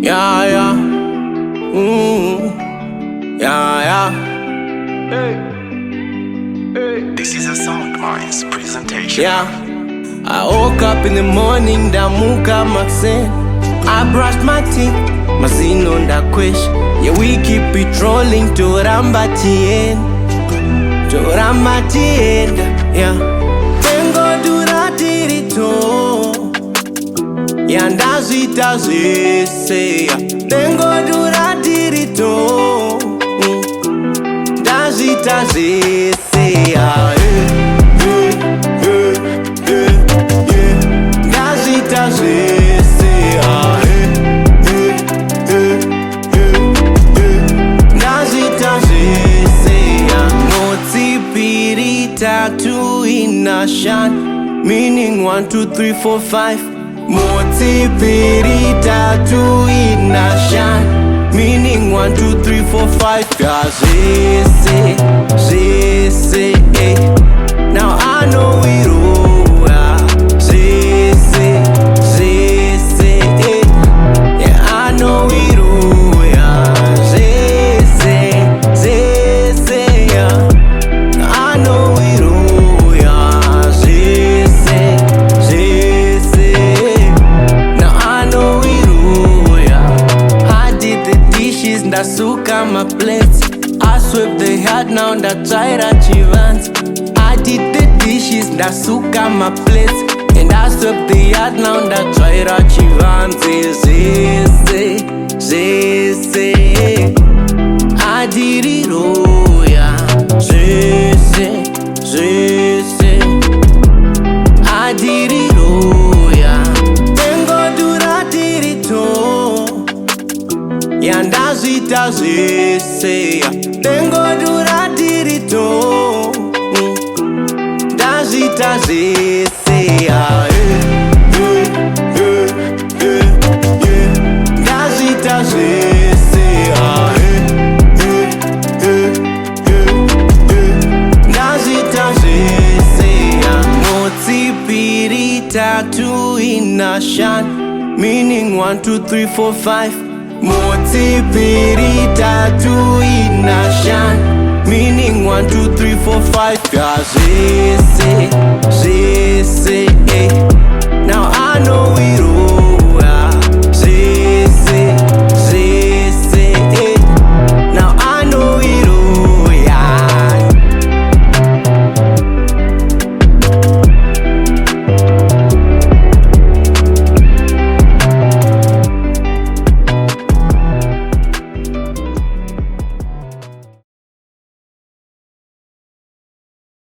Yeah, yeah. Yeah, yeah. This is a Sound Minds presentation. Yeah. I woke up in the morning, damuka maxen. I brushed my teeth, mazino ndakwesh. Yeah, we keep it rolling to Rambatien. To Rambatien, yeah. Tengo duratirito. Yeah, ndazita Zvese. Tengo duratirito. Ndazita Zvese, yeah. Tattoo in a shan, meaning 1, 2, 3, 4, 5. Moti piri tattoo in a shan, meaning 1, 2, 3, 4, 5. Yeah, Zvese, Zvese, eh. Now I know it all. Yeah, Zvese, Zvese, eh. Yeah, I know it all. Yeah, Zvese, Zvese, yeah. I know it all, yeah. Zvese, Zvese. Now I know it all, yeah. I did the dishes, ndasuka my plates. I swept the yard, now ndatsvaira chivanze. I did the dishes, ndasuka my plates. And I swept the yard, now ndatsvaira chivanze. Zvese, Zvese. I did it all, yeah. Zvese, Zvese. I did it all, yeah. Tengo duratirito. Yeah, ndazita Zvese, yeah. Tengo duratirito. Ndazita Zvese, yeah. Ndazita Zvese, yeah. Tattoo in a shan, meaning 1, 2, 3, 4, 5. Moti piri tattoo in a shan, meaning 1, 2, 3, 4, 5. Yeah, Zvese, Zvese, eh.